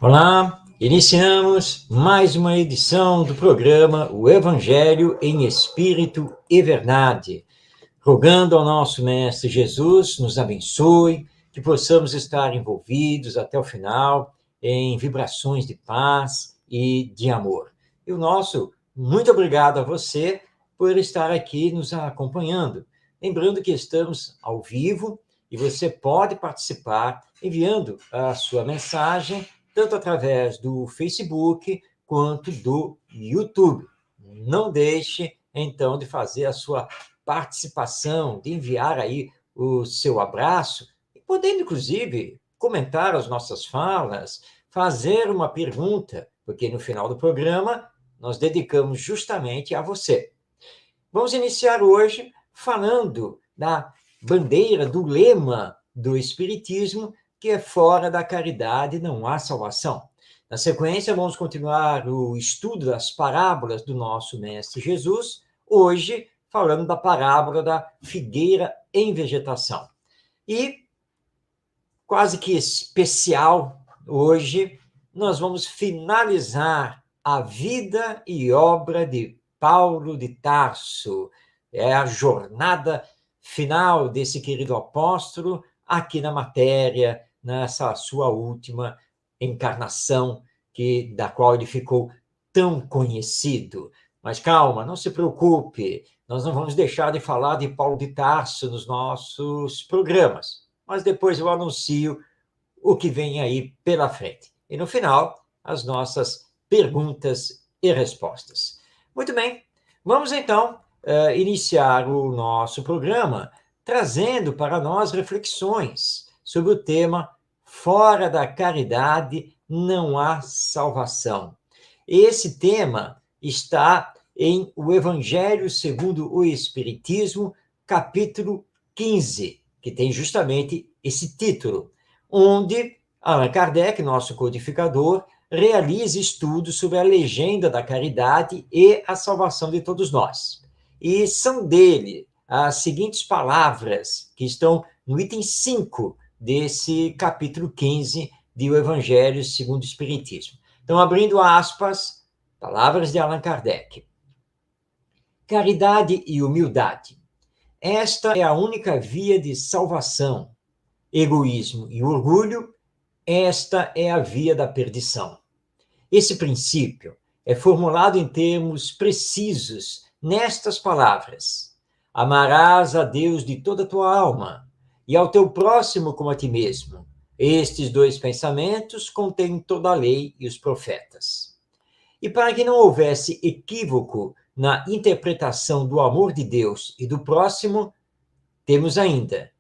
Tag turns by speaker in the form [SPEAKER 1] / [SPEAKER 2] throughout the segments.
[SPEAKER 1] Olá, iniciamos mais uma edição do programa O Evangelho em Espírito e Verdade, rogando ao nosso Mestre Jesus nos abençoe, que possamos estar envolvidos até o final em vibrações de paz e de amor. E o nosso muito obrigado a você por estar aqui nos acompanhando. Lembrando que estamos ao vivo e você pode participar enviando a sua mensagem tanto através do Facebook quanto do YouTube. Não deixe, então, de fazer a sua participação, de enviar aí o seu abraço, e podendo, inclusive, comentar as nossas falas, fazer uma pergunta, porque no final do programa nós dedicamos justamente a você. Vamos iniciar hoje falando da bandeira, do lema do Espiritismo, que é fora da caridade não há salvação. Na sequência, vamos continuar o estudo das parábolas do nosso Mestre Jesus, hoje falando da parábola da figueira em vegetação. E, quase que especial, hoje, nós vamos finalizar a vida e obra de Paulo de Tarso. É a jornada final desse querido apóstolo aqui na matéria, nessa sua última encarnação, da qual ele ficou tão conhecido. Mas calma, não se preocupe, nós não vamos deixar de falar de Paulo de Tarso nos nossos programas, mas depois eu anuncio o que vem aí pela frente. E no final, as nossas perguntas e respostas. Muito bem, vamos então iniciar o nosso programa trazendo para nós reflexões sobre o tema Fora da caridade não há salvação. Esse tema está em O Evangelho segundo o Espiritismo, capítulo 15, que tem justamente esse título, onde Allan Kardec, nosso codificador, realiza estudos sobre a legenda da caridade e a salvação de todos nós. E são dele as seguintes palavras que estão no item 5 desse capítulo 15 de O Evangelho segundo o Espiritismo. Então, abrindo aspas, palavras de Allan Kardec. Caridade e humildade. Esta é a única via de salvação. Egoísmo e orgulho, esta é a via da perdição. Esse princípio é formulado em termos precisos nestas palavras: amarás a Deus de toda a tua alma e ao teu próximo como a ti mesmo. Estes dois pensamentos contêm toda a lei e os profetas. E para que não houvesse equívoco na interpretação do amor de Deus e do próximo, temos ainda: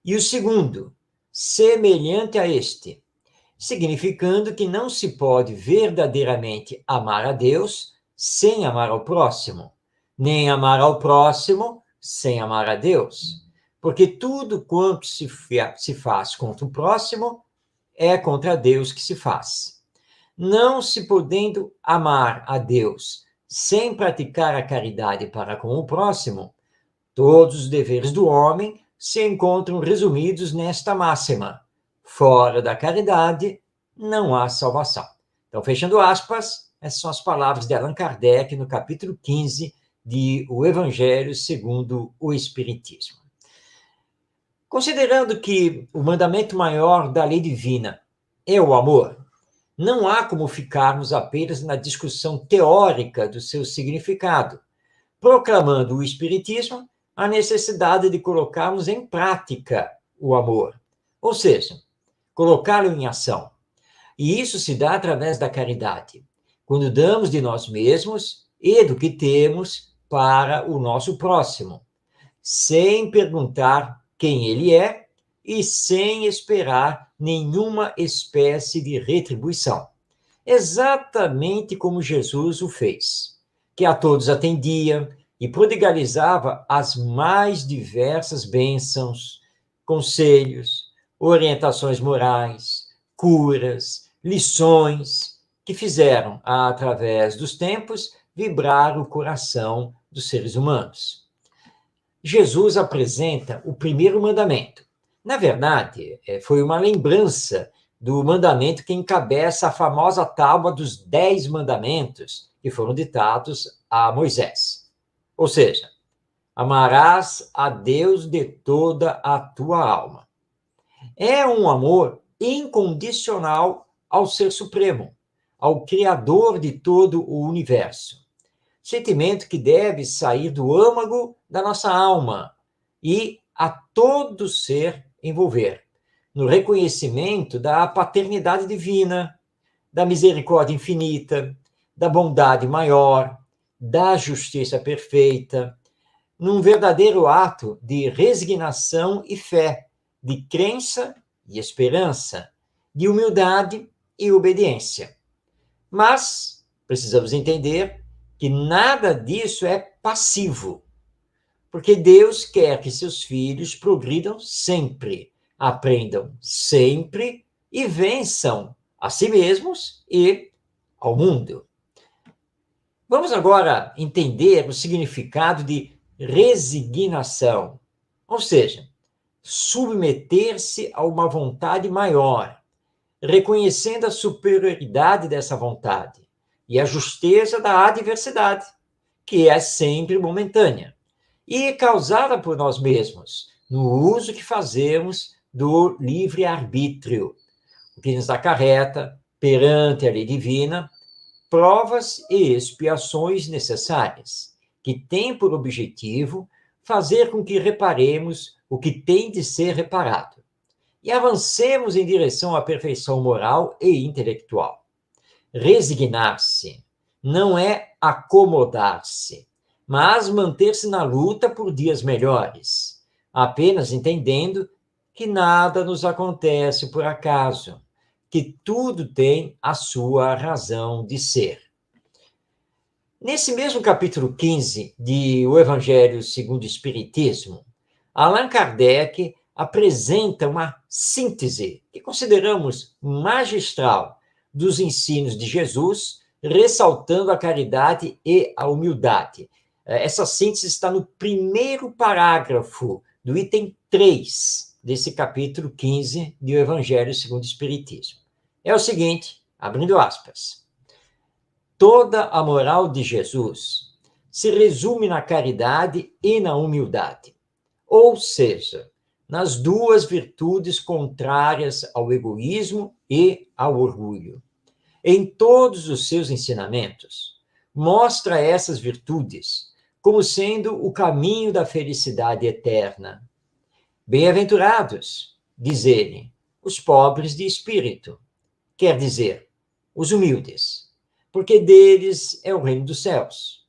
[SPEAKER 1] e o segundo, semelhante a este, significando que não se pode verdadeiramente amar a Deus sem amar ao próximo, nem amar ao próximo sem amar a Deus, porque tudo quanto se faz contra o próximo é contra Deus que se faz. Não se podendo amar a Deus sem praticar a caridade para com o próximo, todos os deveres do homem se encontram resumidos nesta máxima: fora da caridade não há salvação. Então, fechando aspas, essas são as palavras de Allan Kardec no capítulo 15 de O Evangelho segundo o Espiritismo. Considerando que o mandamento maior da lei divina é o amor, não há como ficarmos apenas na discussão teórica do seu significado, proclamando o Espiritismo a necessidade de colocarmos em prática o amor, ou seja, colocá-lo em ação. E isso se dá através da caridade, quando damos de nós mesmos e do que temos para o nosso próximo, sem perguntar quem ele é e sem esperar nenhuma espécie de retribuição. Exatamente como Jesus o fez, que a todos atendia e prodigalizava as mais diversas bênçãos, conselhos, orientações morais, curas, lições, que fizeram, através dos tempos, vibrar o coração dos seres humanos. Jesus apresenta o primeiro mandamento. Na verdade, foi uma lembrança do mandamento que encabeça a famosa tábua dos 10 mandamentos que foram ditados a Moisés. Ou seja, amarás a Deus de toda a tua alma. É um amor incondicional ao Ser Supremo, ao Criador de todo o universo. Sentimento que deve sair do âmago da nossa alma e a todo ser envolver, no reconhecimento da paternidade divina, da misericórdia infinita, da bondade maior, da justiça perfeita, num verdadeiro ato de resignação e fé, de crença e esperança, de humildade e obediência. Mas precisamos entender que nada disso é passivo, porque Deus quer que seus filhos progridam sempre, aprendam sempre e vençam a si mesmos e ao mundo. Vamos agora entender o significado de resignação, ou seja, submeter-se a uma vontade maior, reconhecendo a superioridade dessa vontade e a justeza da adversidade, que é sempre momentânea e causada por nós mesmos, no uso que fazemos do livre-arbítrio, o que nos acarreta, perante a lei divina, provas e expiações necessárias, que têm por objetivo fazer com que reparemos o que tem de ser reparado e avancemos em direção à perfeição moral e intelectual. Resignar-se não é acomodar-se, mas manter-se na luta por dias melhores, apenas entendendo que nada nos acontece por acaso, que tudo tem a sua razão de ser. Nesse mesmo capítulo 15 de O Evangelho segundo o Espiritismo, Allan Kardec apresenta uma síntese que consideramos magistral dos ensinos de Jesus, ressaltando a caridade e a humildade. Essa síntese está no primeiro parágrafo do item 3 desse capítulo 15 do Evangelho segundo o Espiritismo. É o seguinte, abrindo aspas: toda a moral de Jesus se resume na caridade e na humildade, ou seja, nas duas virtudes contrárias ao egoísmo e ao orgulho. Em todos os seus ensinamentos, mostra essas virtudes como sendo o caminho da felicidade eterna. Bem-aventurados, diz ele, os pobres de espírito, quer dizer, os humildes, porque deles é o reino dos céus.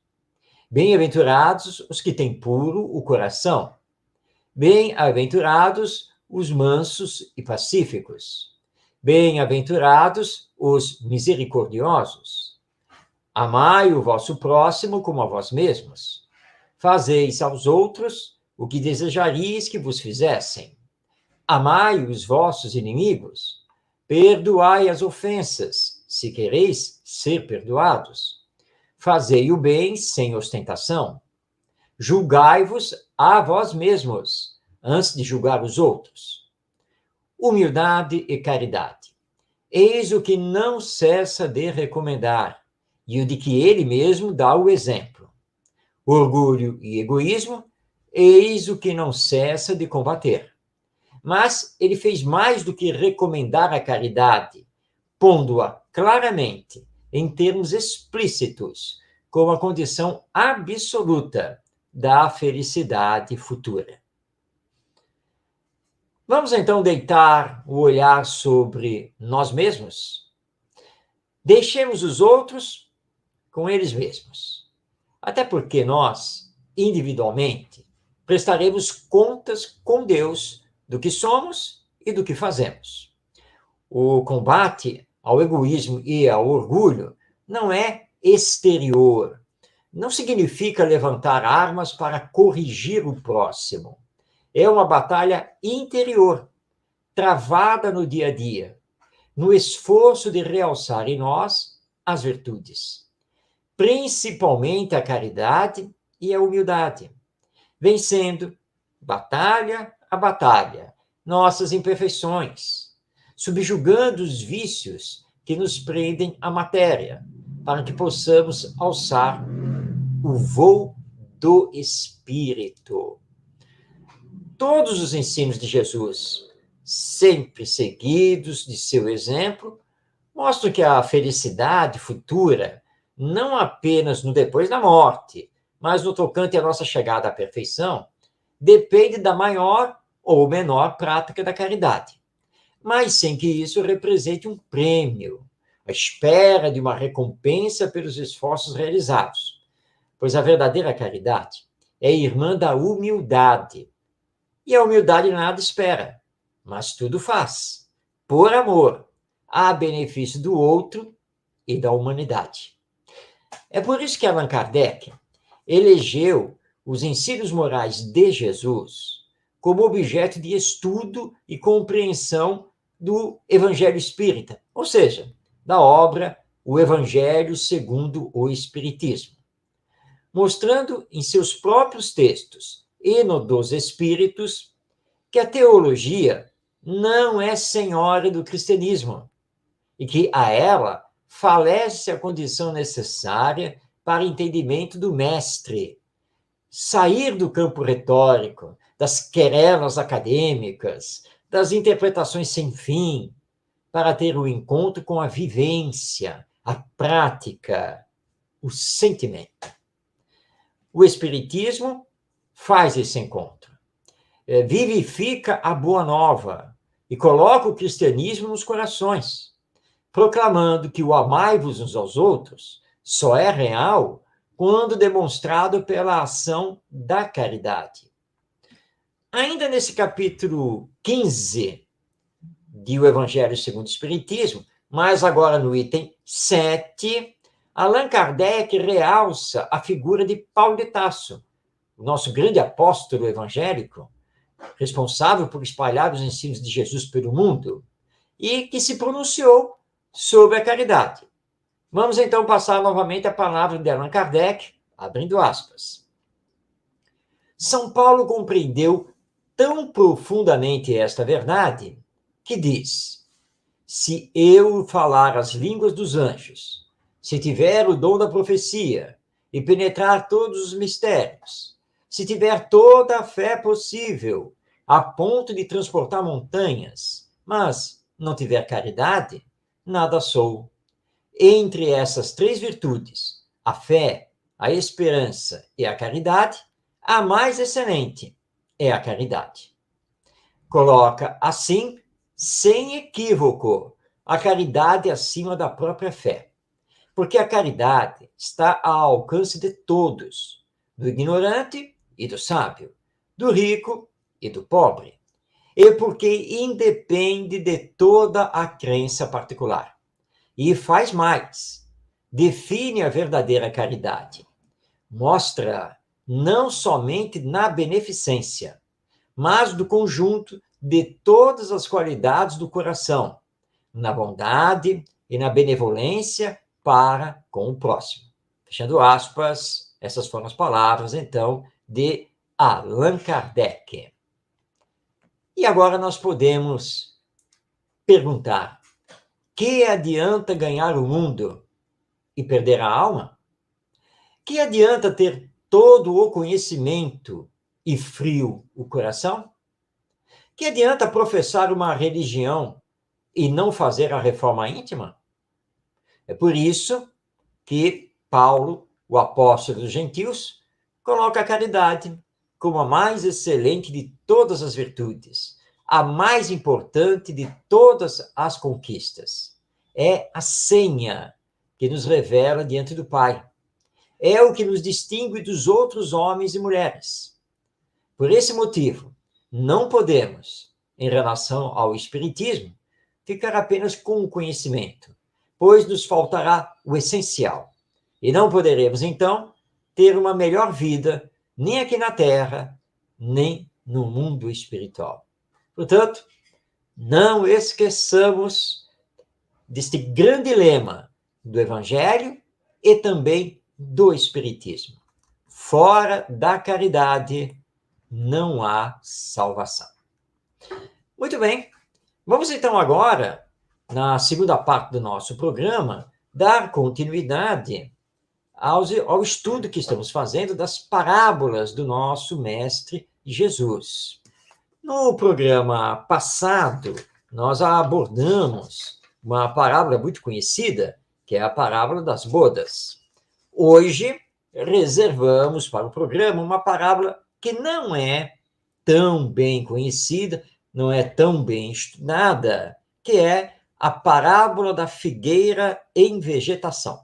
[SPEAKER 1] Bem-aventurados os que têm puro o coração. Bem-aventurados os mansos e pacíficos. Bem-aventurados os misericordiosos. Amai o vosso próximo como a vós mesmos. Fazeis aos outros o que desejarias que vos fizessem. Amai os vossos inimigos. Perdoai as ofensas, se quereis ser perdoados. Fazei o bem sem ostentação. Julgai-vos a vós mesmos, antes de julgar os outros. Humildade e caridade. Eis o que não cessa de recomendar, e o de que ele mesmo dá o exemplo. Orgulho e egoísmo, eis o que não cessa de combater. Mas ele fez mais do que recomendar a caridade, pondo-a claramente, em termos explícitos, como a condição absoluta da felicidade futura. Vamos então deitar o olhar sobre nós mesmos? Deixemos os outros com eles mesmos. Até porque nós, individualmente, prestaremos contas com Deus do que somos e do que fazemos. O combate ao egoísmo e ao orgulho não é exterior. Não significa levantar armas para corrigir o próximo. É uma batalha interior, travada no dia a dia, no esforço de realçar em nós as virtudes, principalmente a caridade e a humildade, vencendo, batalha a batalha, nossas imperfeições, subjugando os vícios que nos prendem à matéria, para que possamos alçar o voo do Espírito. Todos os ensinos de Jesus, sempre seguidos de seu exemplo, mostram que a felicidade futura, não apenas no depois da morte, mas no tocante à nossa chegada à perfeição, depende da maior ou menor prática da caridade, mas sem que isso represente um prêmio, a espera de uma recompensa pelos esforços realizados, pois a verdadeira caridade é irmã da humildade, e a humildade nada espera, mas tudo faz, por amor, a benefício do outro e da humanidade. É por isso que Allan Kardec elegeu os ensinos morais de Jesus como objeto de estudo e compreensão do Evangelho Espírita, ou seja, da obra O Evangelho segundo o Espiritismo, mostrando em seus próprios textos e no dos Espíritos que a teologia não é senhora do cristianismo e que a ela falece a condição necessária para entendimento do mestre. Sair do campo retórico, das querelas acadêmicas, das interpretações sem fim, para ter o encontro com a vivência, a prática, o sentimento. O Espiritismo faz esse encontro, vivifica a boa nova e coloca o cristianismo nos corações, proclamando que o amai-vos uns aos outros só é real quando demonstrado pela ação da caridade. Ainda nesse capítulo 15 de O Evangelho segundo o Espiritismo, mas agora no item 7, Allan Kardec realça a figura de Paulo de Tarso, o nosso grande apóstolo evangélico, responsável por espalhar os ensinos de Jesus pelo mundo, e que se pronunciou sobre a caridade. Vamos então passar novamente a palavra de Allan Kardec, abrindo aspas. São Paulo compreendeu tão profundamente esta verdade que diz: se eu falar as línguas dos anjos, se tiver o dom da profecia e penetrar todos os mistérios, se tiver toda a fé possível, a ponto de transportar montanhas, mas não tiver caridade, nada sou. Entre essas três virtudes, a fé, a esperança e a caridade, a mais excelente é a caridade. Coloca, assim, sem equívoco, a caridade acima da própria fé, porque a caridade está ao alcance de todos, do ignorante e do sábio, do rico e do pobre, e porque independe de toda a crença particular. E faz mais, define a verdadeira caridade, mostra não somente na beneficência, mas do conjunto de todas as qualidades do coração, na bondade e na benevolência para com o próximo. Fechando aspas, essas foram as palavras, então, de Allan Kardec. E agora nós podemos perguntar: que adianta ganhar o mundo e perder a alma? Que adianta ter todo o conhecimento e frio o coração? Que adianta professar uma religião e não fazer a reforma íntima? É por isso que Paulo, o apóstolo dos gentios, coloca a caridade como a mais excelente de todas as virtudes, a mais importante de todas as conquistas. É a senha que nos revela diante do Pai. É o que nos distingue dos outros homens e mulheres. Por esse motivo, não podemos, em relação ao Espiritismo, ficar apenas com o conhecimento, pois nos faltará o essencial. E não poderemos, então, ter uma melhor vida, nem aqui na Terra, nem no mundo espiritual. Portanto, não esqueçamos deste grande lema do Evangelho e também do Espiritismo. Fora da caridade não há salvação. Muito bem, Vamos então agora, na segunda parte do nosso programa, dar continuidade ao estudo que estamos fazendo das parábolas do nosso Mestre Jesus. No programa passado, nós abordamos uma parábola muito conhecida, que é a parábola das bodas. Hoje, reservamos para o programa uma parábola que não é tão bem conhecida, não é tão bem estudada, que é a parábola da figueira em vegetação.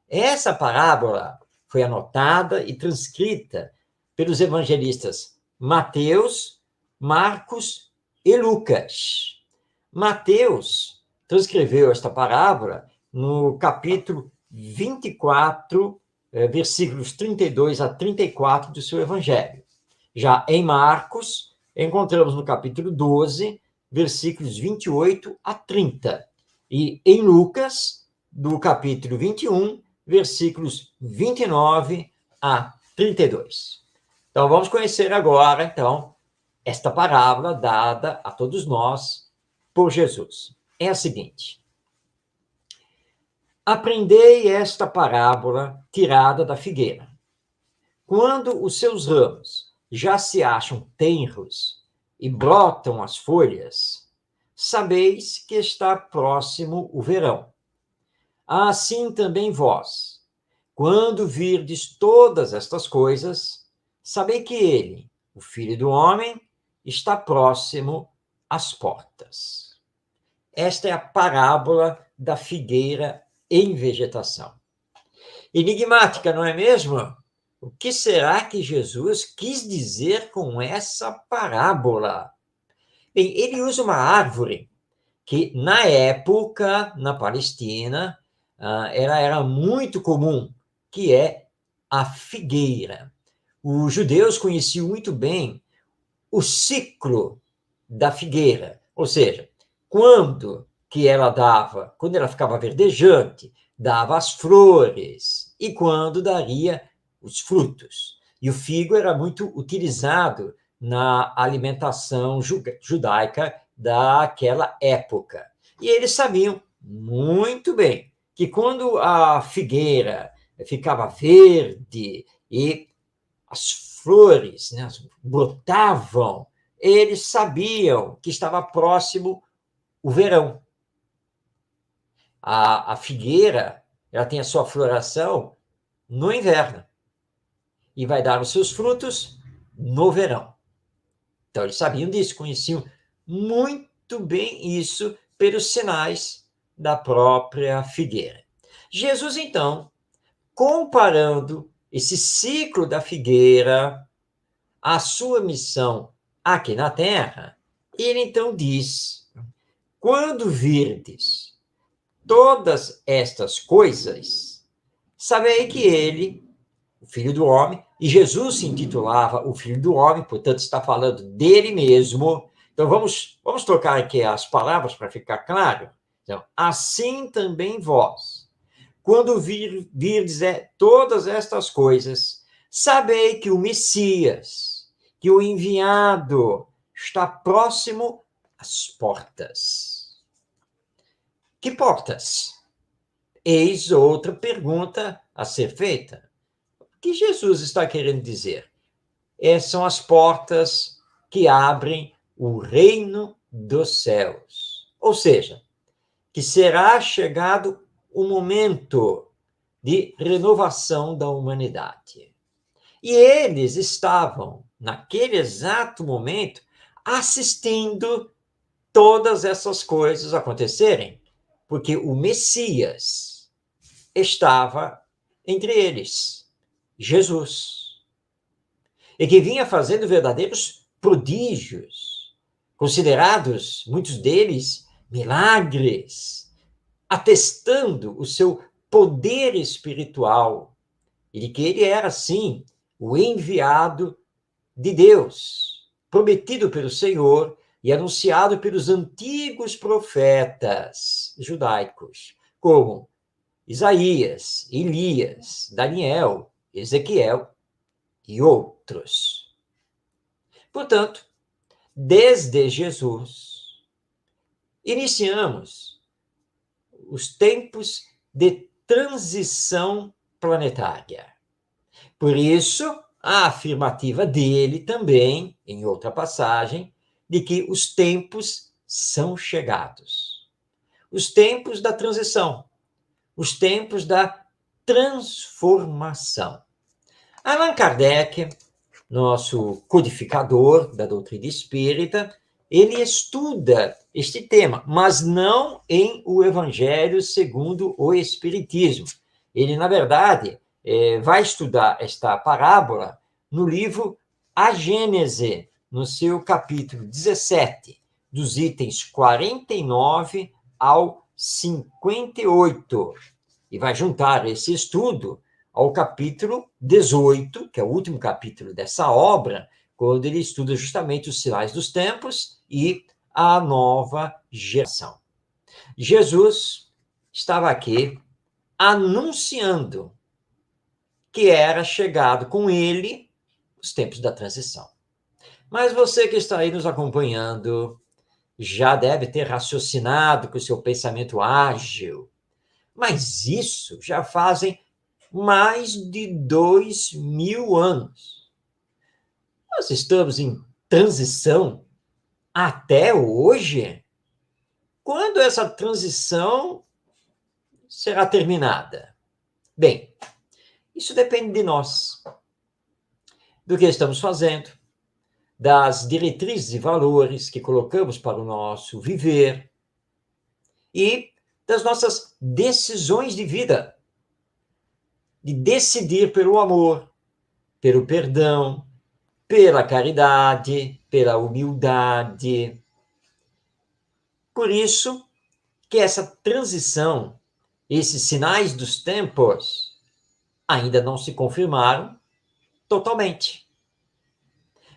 [SPEAKER 1] Essa parábola foi anotada e transcrita pelos evangelistas Mateus, Marcos e Lucas. Mateus transcreveu esta parábola no capítulo 24, versículos 32 a 34 do seu evangelho. Já em Marcos, encontramos no capítulo 12, versículos 28 a 30. E em Lucas, do capítulo 21, versículos 29 a 32. Então, vamos conhecer agora, então, esta parábola dada a todos nós por Jesus. É a seguinte: aprendei esta parábola tirada da figueira. Quando os seus ramos já se acham tenros e brotam as folhas, sabeis que está próximo o verão. Assim também vós, quando virdes todas estas coisas, sabei que ele, o Filho do Homem, está próximo às portas. Esta é a parábola da figueira em vegetação. Enigmática, não é mesmo? O que será que Jesus quis dizer com essa parábola? Bem, ele usa uma árvore que, na época, na Palestina, era muito comum, que é a figueira. Os judeus conheciam muito bem o ciclo da figueira, ou seja, quando ela ficava verdejante, dava as flores, e quando daria os frutos. E o figo era muito utilizado na alimentação judaica daquela época. E eles sabiam muito bem que quando a figueira ficava verde e as flores, né, brotavam, eles sabiam que estava próximo o verão. A figueira, ela tem a sua floração no inverno e vai dar os seus frutos no verão. Então, eles sabiam disso, conheciam muito bem isso pelos sinais da própria figueira. Jesus, então, comparando esse ciclo da figueira à sua missão aqui na terra, ele então diz: quando virdes todas estas coisas, sabei que ele, o Filho do Homem, e Jesus se intitulava o Filho do Homem, portanto está falando dele mesmo. Então vamos trocar aqui as palavras para ficar claro. Então, assim também vós, quando virdes todas estas coisas, sabei que o Messias, que o enviado, está próximo às portas. Que portas? Eis outra pergunta a ser feita. O que Jesus está querendo dizer? São as portas que abrem o reino dos céus. Ou seja, que será chegado o momento de renovação da humanidade. E eles estavam, naquele exato momento, assistindo todas essas coisas acontecerem, porque o Messias estava entre eles, Jesus, e que vinha fazendo verdadeiros prodígios, considerados, muitos deles, milagres, atestando o seu poder espiritual, e de que ele era, sim, o enviado de Deus, prometido pelo Senhor e anunciado pelos antigos profetas judaicos, como Isaías, Elias, Daniel, Ezequiel e outros. Portanto, desde Jesus, iniciamos os tempos de transição planetária. Por isso, a afirmativa dele também, em outra passagem, de que os tempos são chegados. Os tempos da transição, os tempos da transformação. Allan Kardec, nosso codificador da doutrina espírita, ele estuda este tema, mas não em o Evangelho segundo o Espiritismo. Ele, na verdade, vai estudar esta parábola no livro A Gênese, no seu capítulo 17, dos itens 49 ao 58. E vai juntar esse estudo ao capítulo 18, que é o último capítulo dessa obra, quando ele estuda justamente os sinais dos tempos e a nova geração. Jesus estava aqui anunciando que era chegado com ele os tempos da transição. Mas você que está aí nos acompanhando já deve ter raciocinado com o seu pensamento ágil. Mas isso já fazem mais de 2000 anos. Nós estamos em transição até hoje? Quando essa transição será terminada? Bem, isso depende de nós, do que estamos fazendo, das diretrizes e valores que colocamos para o nosso viver e das nossas decisões de vida, de decidir pelo amor, pelo perdão, pela caridade, pela humildade. Por isso que essa transição, esses sinais dos tempos, ainda não se confirmaram totalmente.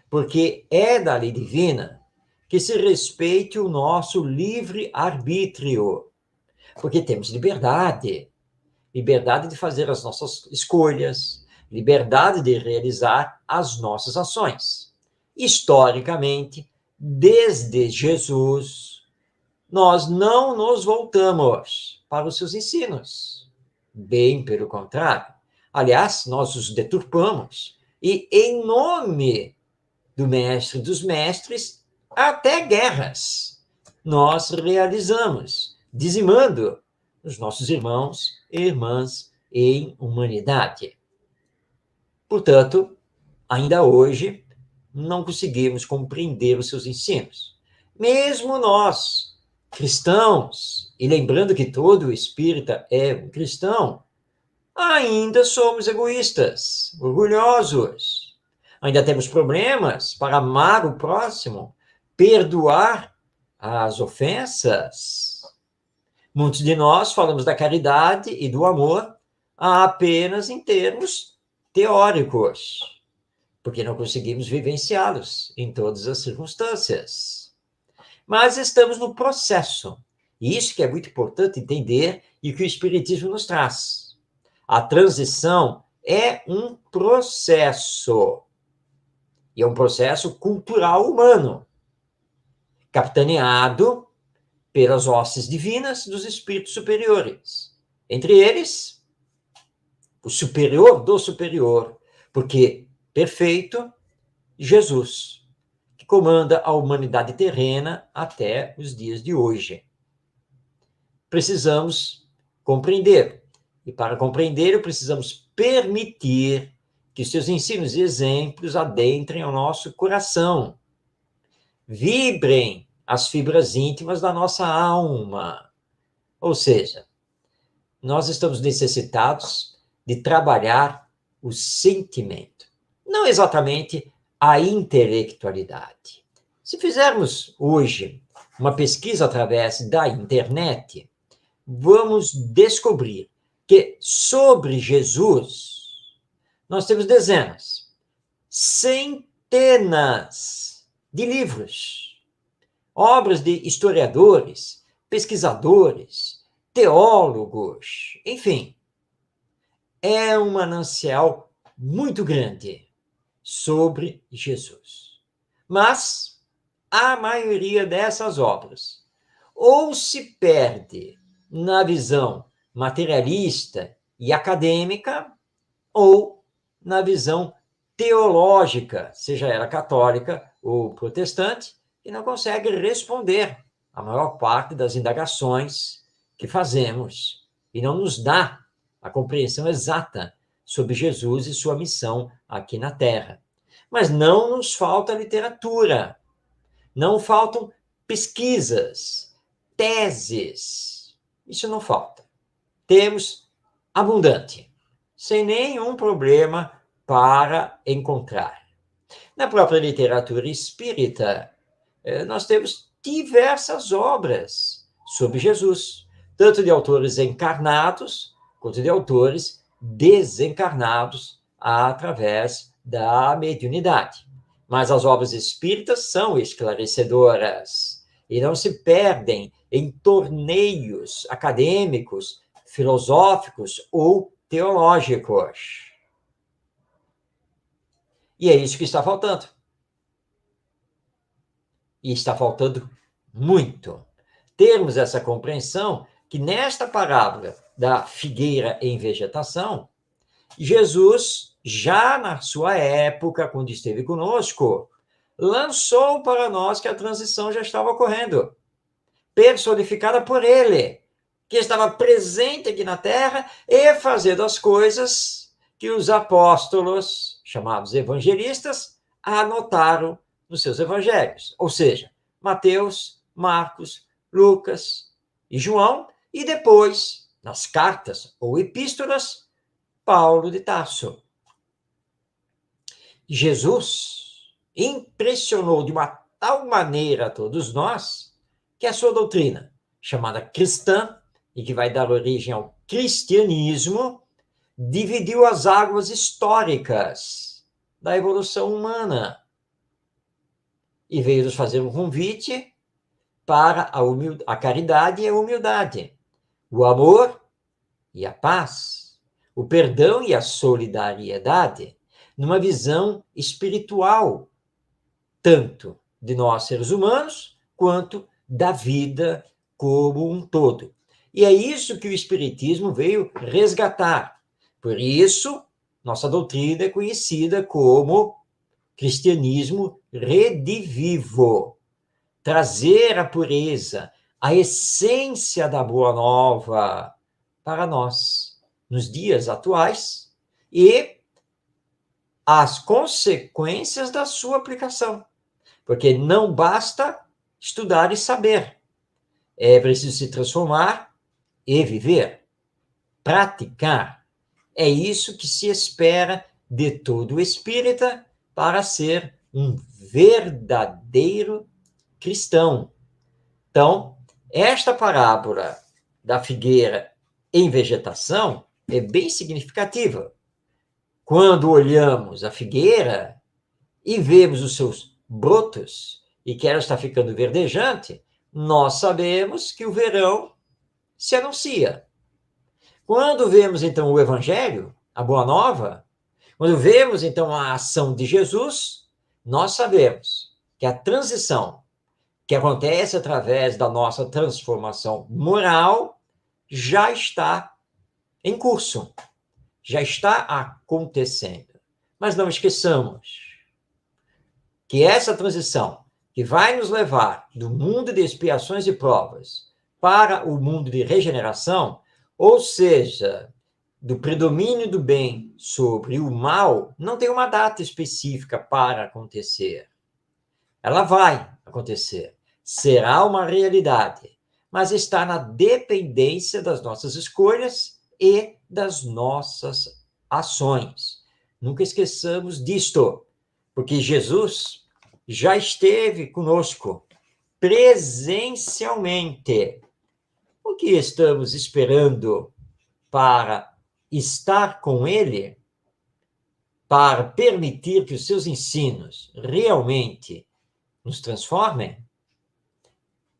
[SPEAKER 1] Porque é da lei divina que se respeite o nosso livre-arbítrio. Porque temos liberdade. Liberdade de fazer as nossas escolhas, liberdade de realizar as nossas ações. Historicamente, desde Jesus, nós não nos voltamos para os seus ensinos. Bem pelo contrário. Aliás, nós os deturpamos. E, em nome do mestre dos mestres, até guerras nós realizamos, dizimando os nossos irmãos e irmãs em humanidade. Portanto, ainda hoje, não conseguimos compreender os seus ensinos. Mesmo nós, cristãos, e lembrando que todo espírita é um cristão, ainda somos egoístas, orgulhosos. Ainda temos problemas para amar o próximo, perdoar as ofensas. Muitos de nós falamos da caridade e do amor apenas em termos teóricos, porque não conseguimos vivenciá-los em todas as circunstâncias. Mas estamos no processo, e isso que é muito importante entender e que o Espiritismo nos traz. A transição é um processo, e é um processo cultural humano, capitaneado pelas hostes divinas dos espíritos superiores. Entre eles, o superior do superior, porque perfeito, Jesus, que comanda a humanidade terrena até os dias de hoje. Precisamos compreender, e para compreender, precisamos permitir que seus ensinos e exemplos adentrem ao nosso coração, vibrem as fibras íntimas da nossa alma. Ou seja, nós estamos necessitados de trabalhar o sentimento, não exatamente a intelectualidade. Se fizermos hoje uma pesquisa através da internet, vamos descobrir que sobre Jesus nós temos dezenas, centenas de livros, obras de historiadores, pesquisadores, teólogos, enfim. É um manancial muito grande sobre Jesus. Mas a maioria dessas obras, ou se perde na visão materialista e acadêmica, ou na visão teológica, seja ela católica ou protestante, que não consegue responder a maior parte das indagações que fazemos e não nos dá a compreensão exata sobre Jesus e sua missão aqui na Terra. Mas não nos falta literatura, não faltam pesquisas, teses, isso não falta. Temos abundante, sem nenhum problema para encontrar. Na própria literatura espírita, nós temos diversas obras sobre Jesus, tanto de autores encarnados quanto de autores desencarnados através da mediunidade. Mas as obras espíritas são esclarecedoras e não se perdem em torneios acadêmicos, filosóficos ou teológicos. E é isso que está faltando. E está faltando muito. Termos essa compreensão que nesta parábola da figueira em vegetação, Jesus, já na sua época, quando esteve conosco, lançou para nós que a transição já estava ocorrendo, personificada por ele, que estava presente aqui na Terra e fazendo as coisas que os apóstolos, chamados evangelistas, anotaram nos seus evangelhos, ou seja, Mateus, Marcos, Lucas e João, e depois, nas cartas ou epístolas, Paulo de Tarso. Jesus impressionou de uma tal maneira a todos nós que a sua doutrina, chamada cristã, e que vai dar origem ao cristianismo, dividiu as águas históricas da evolução humana e veio nos fazer um convite para a caridade e a humildade, o amor e a paz, o perdão e a solidariedade, numa visão espiritual, tanto de nós seres humanos, quanto da vida como um todo. E é isso que o Espiritismo veio resgatar. Por isso, nossa doutrina é conhecida como cristianismo redivivo. Trazer a pureza, a essência da Boa Nova para nós, nos dias atuais, e as consequências da sua aplicação. Porque não basta estudar e saber. É preciso se transformar e viver, praticar. É isso que se espera de todo espírita para ser um verdadeiro cristão. Então, esta parábola da figueira em vegetação é bem significativa. Quando olhamos a figueira e vemos os seus brotos e que ela está ficando verdejante, nós sabemos que o verão se anuncia. Quando vemos, então, o Evangelho, a Boa Nova, quando vemos, então, a ação de Jesus, nós sabemos que a transição que acontece através da nossa transformação moral já está em curso, já está acontecendo. Mas não esqueçamos que essa transição que vai nos levar do mundo de expiações e provas para o mundo de regeneração, ou seja, do predomínio do bem sobre o mal, não tem uma data específica para acontecer. Ela vai acontecer, será uma realidade, mas está na dependência das nossas escolhas e das nossas ações. Nunca esqueçamos disto, porque Jesus já esteve conosco presencialmente. O que estamos esperando para estar com ele, para permitir que os seus ensinos realmente nos transformem?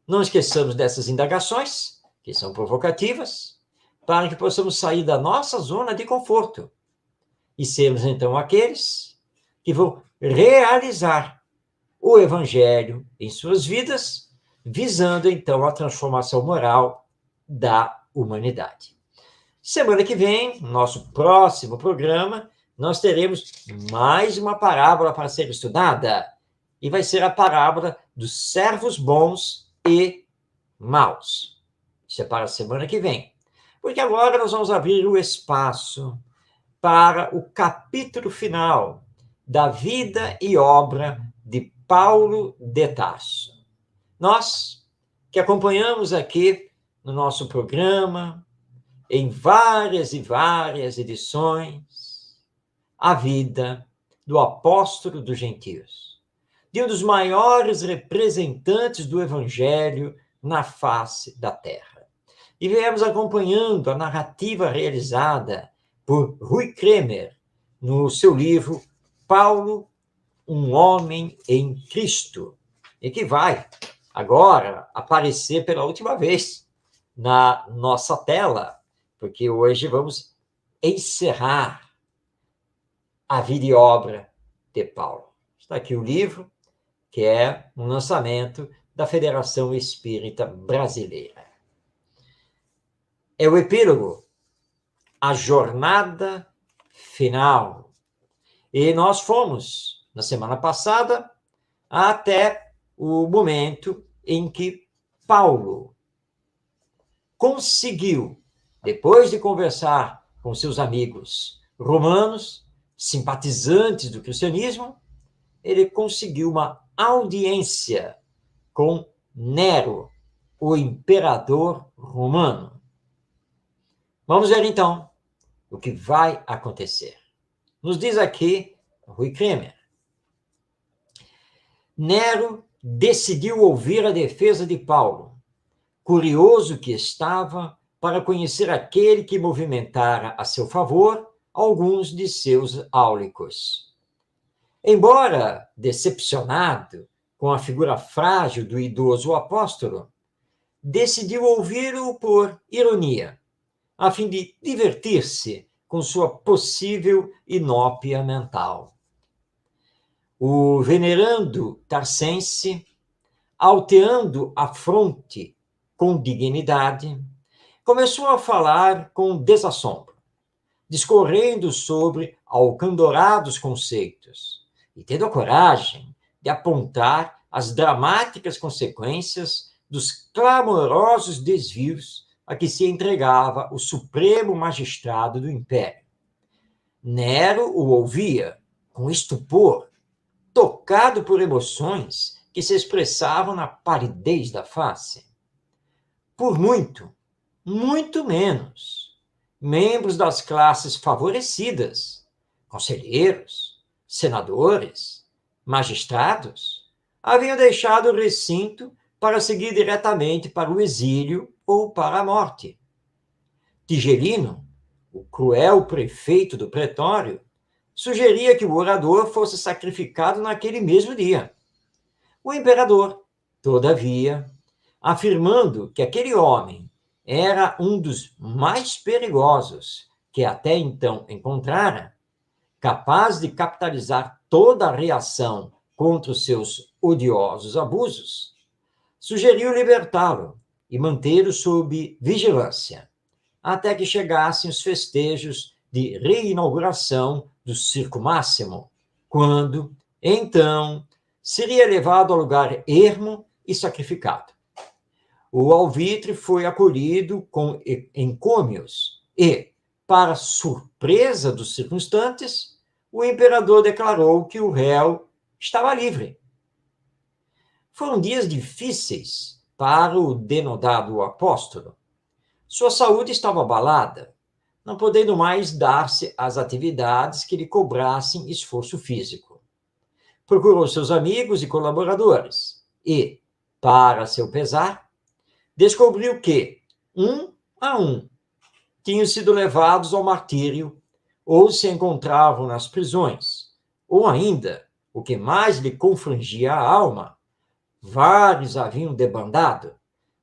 [SPEAKER 1] Não esqueçamos dessas indagações, que são provocativas, para que possamos sair da nossa zona de conforto e sermos, então, aqueles que vão realizar o Evangelho em suas vidas, visando, então, a transformação moral da humanidade. Semana que vem, nosso próximo programa, nós teremos mais uma parábola para ser estudada, e vai ser a parábola dos servos bons e maus. Isso é para a semana que vem. Porque agora nós vamos abrir o espaço para o capítulo final da vida e obra de Paulo de Tarso. Nós, que acompanhamos aqui no nosso programa, em várias e várias edições, a vida do apóstolo dos gentios, de um dos maiores representantes do evangelho na face da terra. E viemos acompanhando a narrativa realizada por Rui Kremer no seu livro Paulo, um homem em Cristo, e que vai agora aparecer pela última vez na nossa tela, porque hoje vamos encerrar a vida e obra de Paulo. Está aqui o livro, que é um lançamento da Federação Espírita Brasileira. É o epílogo, a jornada final. E nós fomos, na semana passada, até o momento em que Paulo conseguiu, depois de conversar com seus amigos romanos, simpatizantes do cristianismo, ele conseguiu uma audiência com Nero, o imperador romano. Vamos ver, então, o que vai acontecer. Nos diz aqui Rui Kremer. Nero decidiu ouvir a defesa de Paulo, curioso que estava para conhecer aquele que movimentara a seu favor alguns de seus áulicos. Embora decepcionado com a figura frágil do idoso apóstolo, decidiu ouvi-lo por ironia, a fim de divertir-se com sua possível inópia mental. O venerando tarcense, alteando a fronte com dignidade, começou a falar com desassombro, discorrendo sobre alcandorados conceitos e tendo a coragem de apontar as dramáticas consequências dos clamorosos desvios a que se entregava o supremo magistrado do império. Nero o ouvia com estupor, tocado por emoções que se expressavam na palidez da face. Por muito, muito menos, membros das classes favorecidas, conselheiros, senadores, magistrados, haviam deixado o recinto para seguir diretamente para o exílio ou para a morte. Tigelino, o cruel prefeito do pretório, sugeria que o orador fosse sacrificado naquele mesmo dia. O imperador, todavia, afirmando que aquele homem era um dos mais perigosos que até então encontrara, capaz de capitalizar toda a reação contra os seus odiosos abusos, sugeriu libertá-lo e mantê-lo sob vigilância, até que chegassem os festejos de reinauguração do Circo Máximo, quando, então, seria levado ao lugar ermo e sacrificado. O alvitre foi acolhido com encômios e, para surpresa dos circunstantes, o imperador declarou que o réu estava livre. Foram dias difíceis para o denodado apóstolo. Sua saúde estava abalada, não podendo mais dar-se às atividades que lhe cobrassem esforço físico. Procurou seus amigos e colaboradores e, para seu pesar, descobriu que, um a um, tinham sido levados ao martírio ou se encontravam nas prisões, ou ainda, o que mais lhe confrangia a alma, vários haviam debandado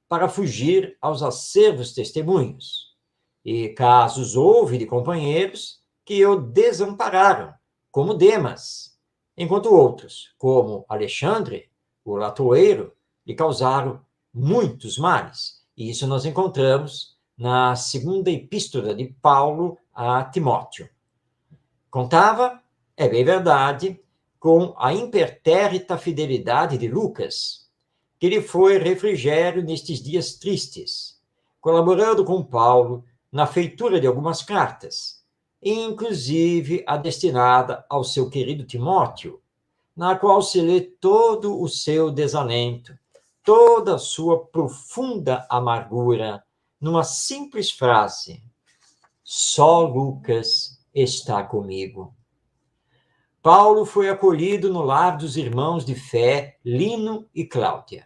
[SPEAKER 1] para fugir aos acerbos testemunhos. E casos houve de companheiros que o desampararam, como Demas, enquanto outros, como Alexandre, o latoeiro, lhe causaram muitos males. E isso nós encontramos na segunda epístola de Paulo a Timóteo. Contava, é bem verdade, com a impertérrita fidelidade de Lucas, que lhe foi refrigério nestes dias tristes, colaborando com Paulo na feitura de algumas cartas, inclusive a destinada ao seu querido Timóteo, na qual se lê todo o seu desalento, toda a sua profunda amargura, numa simples frase: só Lucas está comigo. Paulo foi acolhido no lar dos irmãos de fé Lino e Cláudia.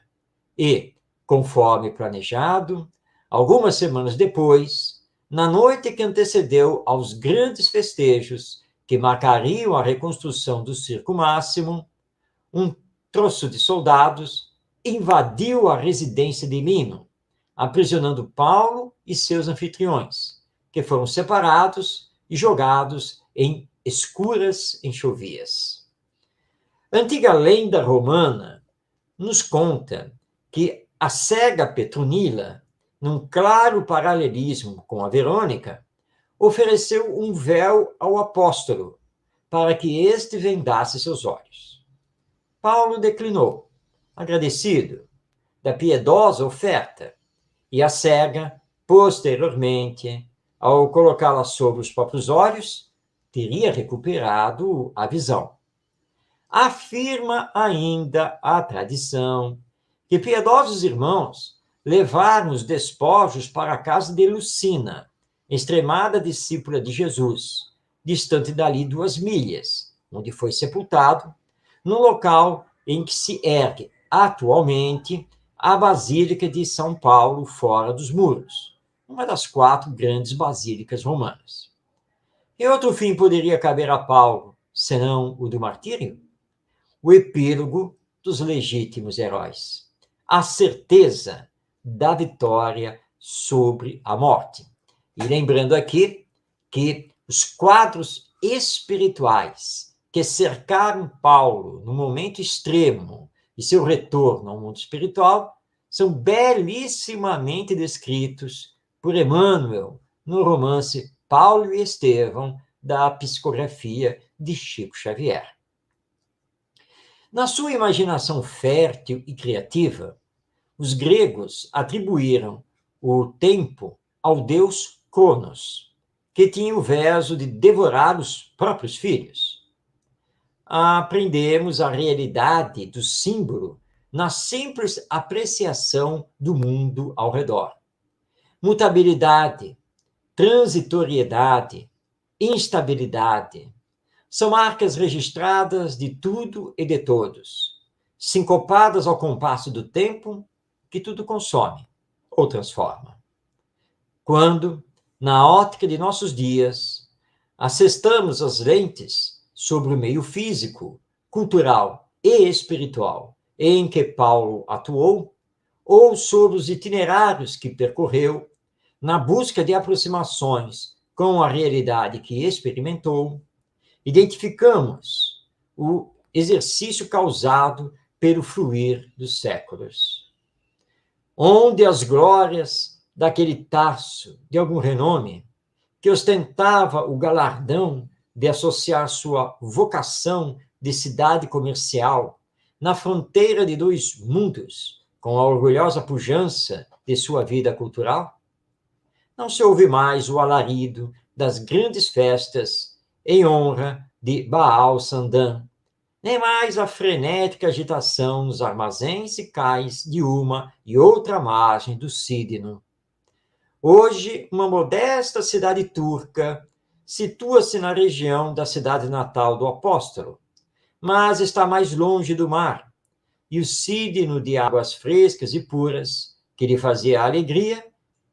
[SPEAKER 1] E, conforme planejado, algumas semanas depois, na noite que antecedeu aos grandes festejos que marcariam a reconstrução do Circo Máximo, um troço de soldados invadiu a residência de Lino, aprisionando Paulo e seus anfitriões, que foram separados e jogados em escuras enxovias. A antiga lenda romana nos conta que a cega Petronila, num claro paralelismo com a Verônica, ofereceu um véu ao apóstolo para que este vendasse seus olhos. Paulo declinou, agradecido da piedosa oferta, e a cega, posteriormente, ao colocá-la sobre os próprios olhos, teria recuperado a visão. Afirma ainda a tradição que piedosos irmãos levaram os despojos para a casa de Lucina, extremada discípula de Jesus, distante dali 2 milhas, onde foi sepultado, no local em que se ergue atualmente a Basílica de São Paulo, fora dos muros, uma das 4 grandes basílicas romanas. E outro fim poderia caber a Paulo, senão o do martírio? O epílogo dos legítimos heróis, a certeza da vitória sobre a morte. E lembrando aqui que os quadros espirituais que cercaram Paulo no momento extremo e seu retorno ao mundo espiritual são belíssimamente descritos por Emmanuel no romance Paulo e Estevão, da psicografia de Chico Xavier. Na sua imaginação fértil e criativa, os gregos atribuíram o tempo ao deus Cronos, que tinha o verso de devorar os próprios filhos. Aprendemos a realidade do símbolo na simples apreciação do mundo ao redor. Mutabilidade, transitoriedade, instabilidade são marcas registradas de tudo e de todos, sincopadas ao compasso do tempo que tudo consome ou transforma. Quando, na ótica de nossos dias, assestamos as lentes sobre o meio físico, cultural e espiritual em que Paulo atuou, ou sobre os itinerários que percorreu, na busca de aproximações com a realidade que experimentou, identificamos o exercício causado pelo fluir dos séculos. Onde as glórias daquele Tarso de algum renome, que ostentava o galardão de associar sua vocação de cidade comercial na fronteira de 2 mundos, com a orgulhosa pujança de sua vida cultural? Não se ouve mais o alarido das grandes festas em honra de Baal Sandã, nem mais a frenética agitação nos armazéns e cais de uma e outra margem do Cídino. Hoje, uma modesta cidade turca situa-se na região da cidade natal do apóstolo, mas está mais longe do mar, e o Cídino de águas frescas e puras, que lhe fazia alegria,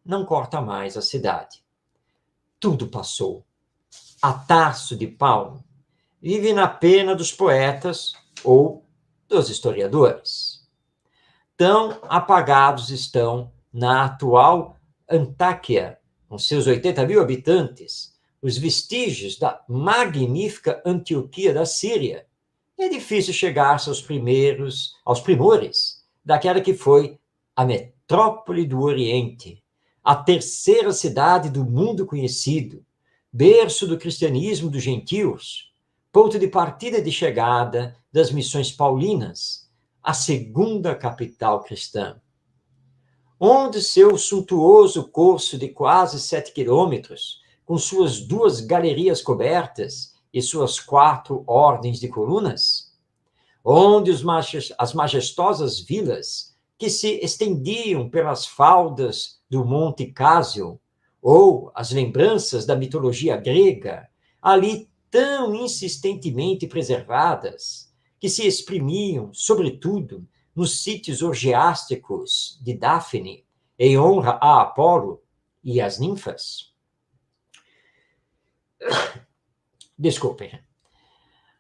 [SPEAKER 1] não corta mais a cidade. Tudo passou. A Tarso de Paulo vive na pena dos poetas ou dos historiadores. Tão apagados estão na atual Antáquia, com seus 80 mil habitantes, os vestígios da magnífica Antioquia da Síria. É difícil chegar-se aos primores daquela que foi a metrópole do Oriente, a terceira cidade do mundo conhecido, berço do cristianismo dos gentios, ponto de partida e de chegada das missões paulinas, a segunda capital cristã, onde seu suntuoso curso de quase 7 quilômetros, com suas 2 galerias cobertas e suas 4 ordens de colunas, onde as majestosas vilas que se estendiam pelas faldas do Monte Cásio, ou as lembranças da mitologia grega, ali tão insistentemente preservadas, que se exprimiam, sobretudo, nos sítios orgiásticos de Dáfne, em honra a Apolo e às ninfas. Desculpem.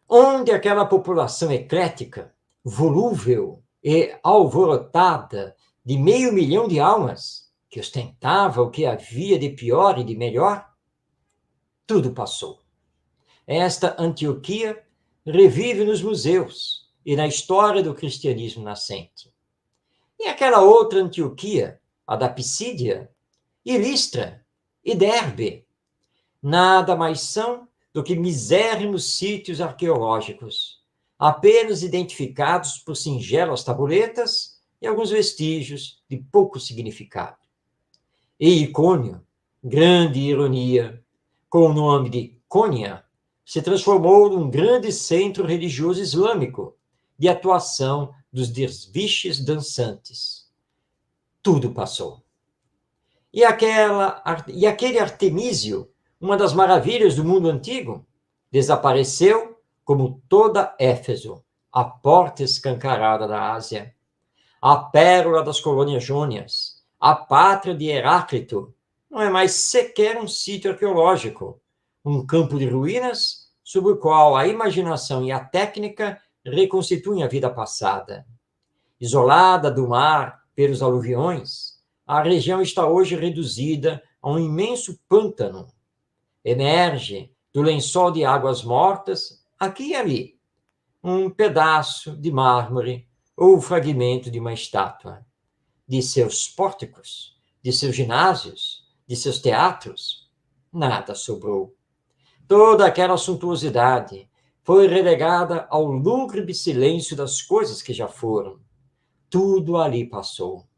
[SPEAKER 1] Onde aquela população eclética, volúvel e alvorotada de 500 mil de almas, que ostentava o que havia de pior e de melhor, tudo passou. Esta Antioquia revive nos museus e na história do cristianismo nascente. E aquela outra Antioquia, a da Pisídia, e Listra, e Derbe, nada mais são do que misérrimos sítios arqueológicos, apenas identificados por singelas tabuletas e alguns vestígios de pouco significado. E Icônio, grande ironia, com o nome de Cônia, se transformou num grande centro religioso islâmico de atuação dos derviches dançantes. Tudo passou. E aquele Artemísio, uma das maravilhas do mundo antigo, desapareceu como toda Éfeso, a porta escancarada da Ásia, a pérola das colônias jônias, a pátria de Heráclito, não é mais sequer um sítio arqueológico, um campo de ruínas sobre o qual a imaginação e a técnica reconstituem a vida passada. Isolada do mar pelos aluviões, a região está hoje reduzida a um imenso pântano. Emerge do lençol de águas mortas, aqui e ali, um pedaço de mármore ou o fragmento de uma estátua. De seus pórticos, de seus ginásios, de seus teatros, nada sobrou. Toda aquela suntuosidade foi relegada ao lúgubre silêncio das coisas que já foram. Tudo ali passou.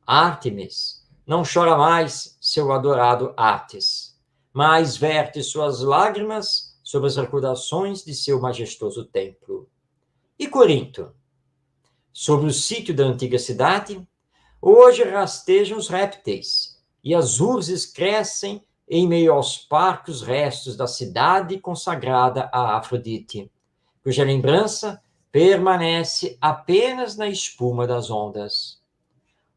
[SPEAKER 1] Ártemis não chora mais seu adorado Átis, mas verte suas lágrimas sobre as recordações de seu majestoso templo. E Corinto? Sobre o sítio da antiga cidade, hoje rastejam os répteis, e as urzes crescem em meio aos parcos restos da cidade consagrada a Afrodite, cuja lembrança permanece apenas na espuma das ondas.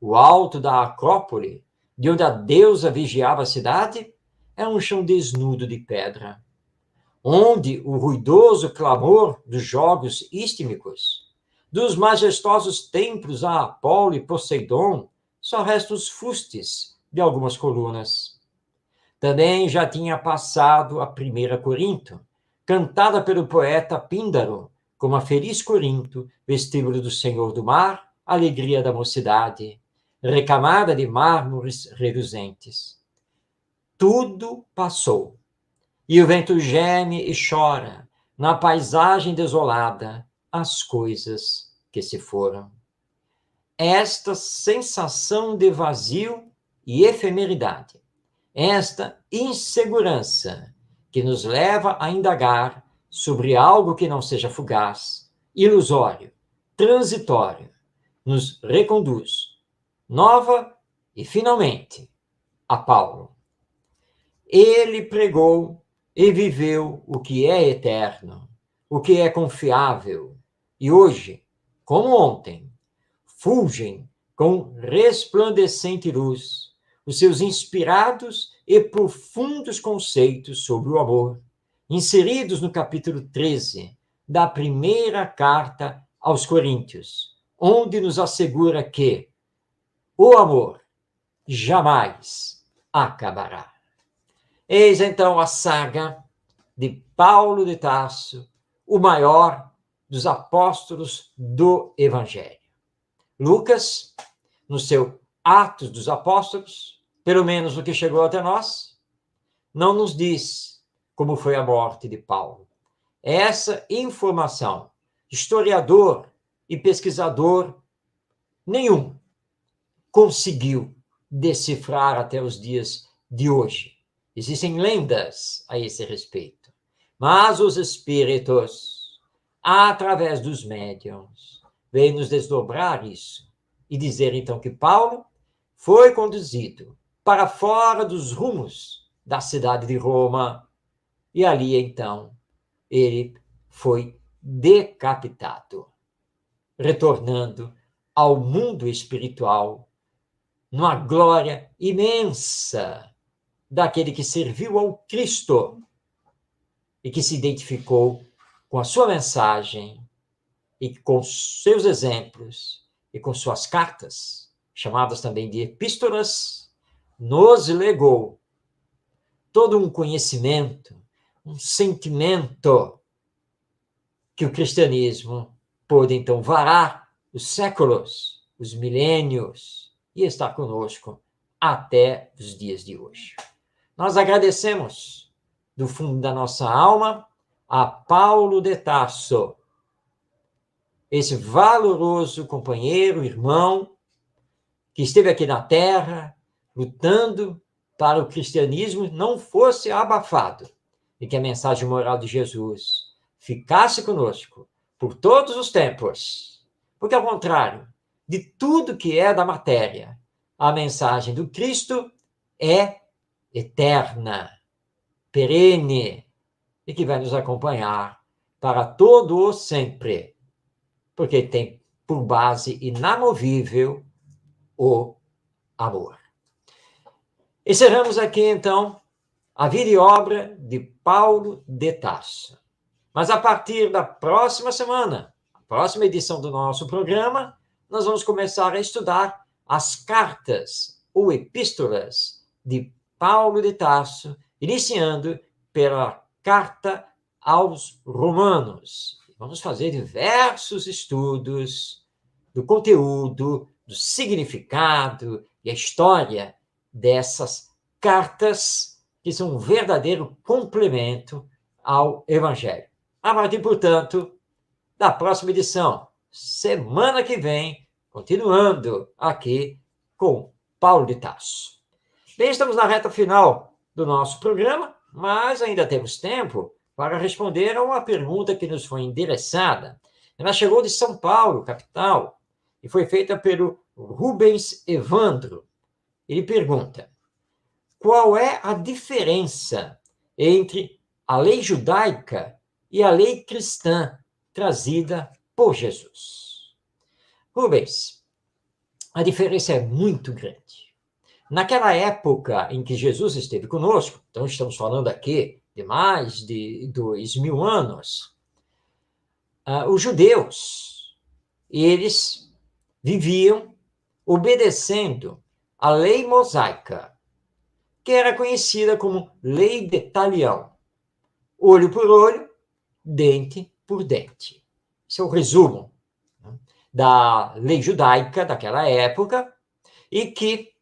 [SPEAKER 1] O alto da Acrópole, de onde a deusa vigiava a cidade, é um chão desnudo de pedra, onde o ruidoso clamor dos jogos ístmicos, dos majestosos templos a Apolo e Poseidon, só restam os fustes de algumas colunas. Também já tinha passado a primeira Corinto, cantada pelo poeta Píndaro, como a feliz Corinto, vestíbulo do Senhor do Mar, alegria da mocidade, recamada de mármores reluzentes. Tudo passou, e o vento geme e chora na paisagem desolada as coisas que se foram. Esta sensação de vazio e efemeridade, esta insegurança que nos leva a indagar sobre algo que não seja fugaz, ilusório, transitório, nos reconduz, nova e finalmente, a Paulo. Ele pregou e viveu o que é eterno, o que é confiável, e hoje, como ontem, fulgem com resplandecente luz os seus inspirados e profundos conceitos sobre o amor, inseridos no capítulo 13 da primeira carta aos Coríntios, onde nos assegura que o amor jamais acabará. Eis então a saga de Paulo de Tarso, o maior dos apóstolos do Evangelho. Lucas no seu Atos dos Apóstolos, pelo menos o que chegou até nós, não nos diz como foi a morte de Paulo. Essa informação, historiador e pesquisador nenhum conseguiu decifrar até os dias de hoje. Existem lendas a esse respeito, mas os espíritos, através dos médiuns, vêm nos desdobrar isso e dizer então que Paulo foi conduzido para fora dos rumos da cidade de Roma e ali então ele foi decapitado, retornando ao mundo espiritual numa glória imensa daquele que serviu ao Cristo e que se identificou com a sua mensagem e com seus exemplos e com suas cartas, chamadas também de epístolas, nos legou todo um conhecimento, um sentimento que o cristianismo pôde então varar os séculos, os milênios e está conosco até os dias de hoje. Nós agradecemos do fundo da nossa alma a Paulo de Tarso, esse valoroso companheiro, irmão, que esteve aqui na Terra, lutando para o cristianismo não fosse abafado e que a mensagem moral de Jesus ficasse conosco por todos os tempos. Porque, ao contrário de tudo que é da matéria, a mensagem do Cristo é eterna, perene e que vai nos acompanhar para todo o sempre, porque tem por base inamovível o amor. Encerramos aqui, então, a vida e obra de Paulo de Tarso. Mas a partir da próxima semana, a próxima edição do nosso programa, nós vamos começar a estudar as cartas ou epístolas de Paulo de Tarso, iniciando pela carta aos Romanos. Vamos fazer diversos estudos do conteúdo, do significado e a história dessas cartas, que são um verdadeiro complemento ao Evangelho. A partir, portanto, da próxima edição, semana que vem, continuando aqui com Paulo de Tarso. Bem, estamos na reta final do nosso programa, mas ainda temos tempo para responder a uma pergunta que nos foi endereçada. Ela chegou de São Paulo, capital, e foi feita pelo Rubens Evandro. Ele pergunta: qual é a diferença entre a lei judaica e a lei cristã trazida por Jesus? Rubens, a diferença é muito grande. Naquela época em que Jesus esteve conosco, então estamos falando aqui de mais de 2000 anos, os judeus, eles viviam obedecendo a lei mosaica, que era conhecida como lei de talião. Olho por olho, dente por dente. Esse é o resumo, né, da lei judaica daquela época e que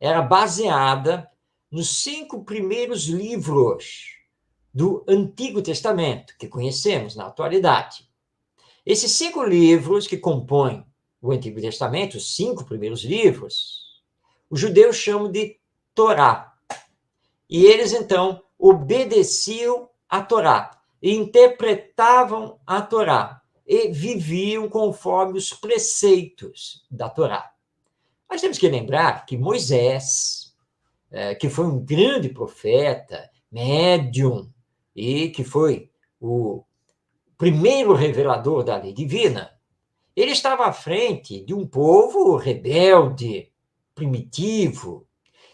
[SPEAKER 1] era baseada nos 5 primeiros livros do Antigo Testamento, que conhecemos na atualidade. Esses 5 livros que compõem o Antigo Testamento, os 5 primeiros livros, os judeus chamam de Torá. E eles, então, obedeciam a Torá, interpretavam a Torá e viviam conforme os preceitos da Torá. Mas temos que lembrar que Moisés, que foi um grande profeta, médium, e que foi o primeiro revelador da lei divina, ele estava à frente de um povo rebelde, primitivo.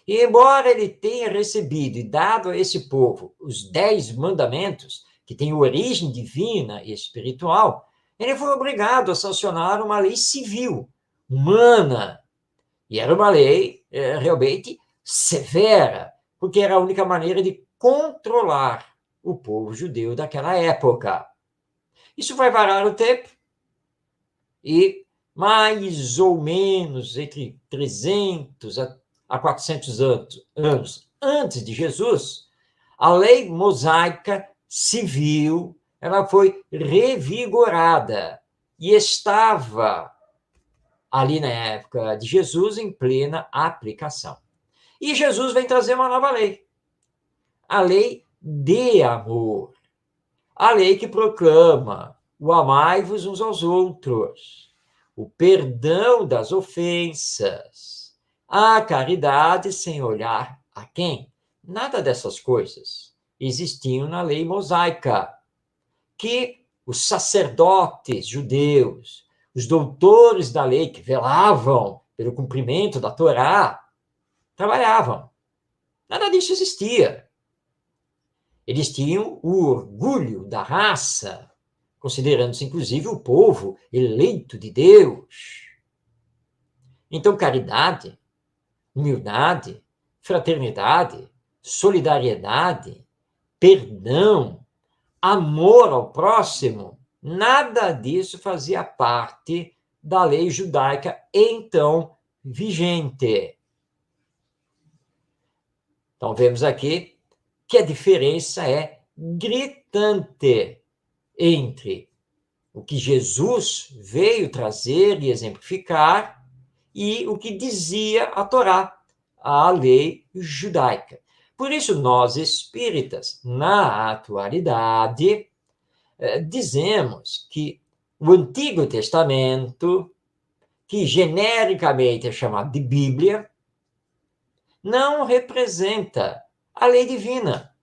[SPEAKER 1] E embora ele tenha recebido e dado a esse povo os 10 mandamentos, que têm origem divina e espiritual, ele foi obrigado a sancionar uma lei civil, humana. E era uma lei realmente severa, porque era a única maneira de controlar o povo judeu daquela época. Isso vai varar o tempo e mais ou menos entre 300 a 400 anos antes de Jesus, a lei mosaica civil, ela foi revigorada e estava ali na época de Jesus em plena aplicação. E Jesus vem trazer uma nova lei, a lei de amor, a lei que proclama o amai-vos uns aos outros, o perdão das ofensas, a caridade sem olhar a quem. Nada dessas coisas existiam na lei mosaica, que os sacerdotes judeus, os doutores da lei que velavam pelo cumprimento da Torá, trabalhavam. Nada disso existia. Eles tinham o orgulho da raça, considerando-se, inclusive, o povo eleito de Deus. Então, caridade, humildade, fraternidade, solidariedade, perdão, amor ao próximo, nada disso fazia parte da lei judaica então vigente. Então, vemos aqui que a diferença é gritante entre o que Jesus veio trazer e exemplificar e o que dizia a Torá, a lei judaica. Por isso, nós espíritas, na atualidade, dizemos que o Antigo Testamento, que genericamente é chamado de Bíblia, não representa a lei divina,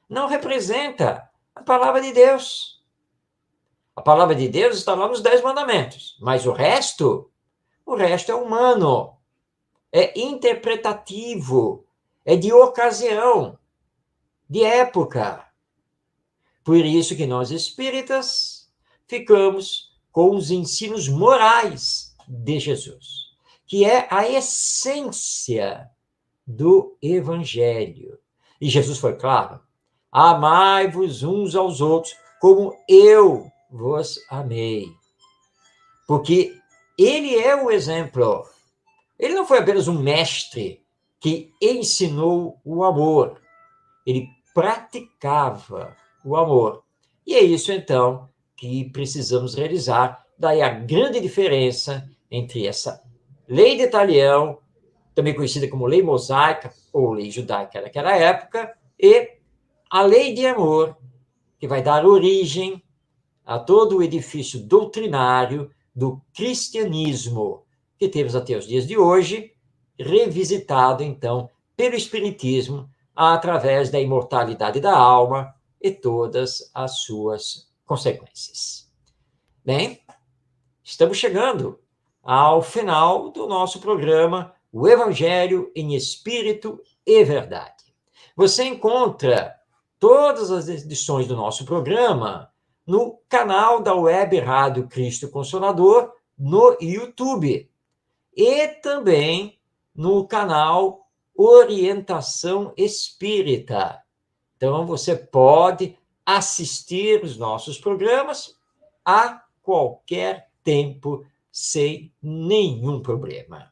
[SPEAKER 1] não representa a palavra de Deus. A palavra de Deus está lá nos 10 mandamentos, mas o resto é humano, é interpretativo, é de ocasião, de época. Por isso que nós espíritas ficamos com os ensinos morais de Jesus, que é a essência do Evangelho. E Jesus foi claro: amai-vos uns aos outros como eu vos amei. Porque ele é o exemplo. Ele não foi apenas um mestre que ensinou o amor. Ele praticava o amor. E é isso, então, que precisamos realizar. Daí a grande diferença entre essa lei de Talião, também conhecida como lei mosaica, ou lei judaica naquela época, e a lei de amor, que vai dar origem a todo o edifício doutrinário do cristianismo, que temos até os dias de hoje, revisitado, então, pelo Espiritismo, através da imortalidade da alma e todas as suas consequências. Bem, estamos chegando ao final do nosso programa, o Evangelho em Espírito e Verdade. Você encontra todas as edições do nosso programa no canal da Web Rádio Cristo Consolador, no YouTube, e também no canal Orientação Espírita. Então, você pode assistir os nossos programas a qualquer tempo, sem nenhum problema.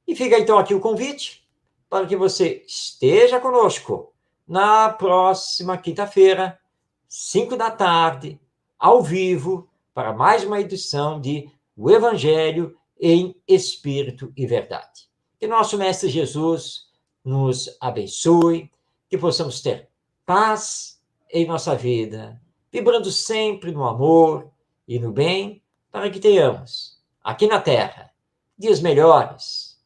[SPEAKER 1] E fica, então, aqui o convite para que você esteja conosco na próxima quinta-feira, 5 da tarde, ao vivo, para mais uma edição de O Evangelho em Espírito e Verdade. Que nosso Mestre Jesus nos abençoe, que possamos ter paz em nossa vida, vibrando sempre no amor e no bem, para que tenhamos, aqui na Terra, dias melhores,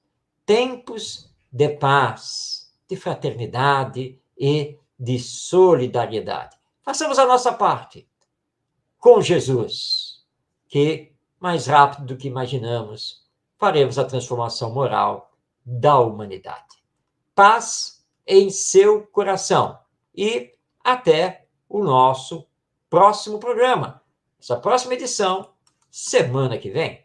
[SPEAKER 1] tempos de paz, de fraternidade e de solidariedade. Façamos a nossa parte com Jesus, que, mais rápido do que imaginamos, faremos a transformação moral da humanidade. Paz em seu coração e até o nosso próximo programa, essa próxima edição, semana que vem.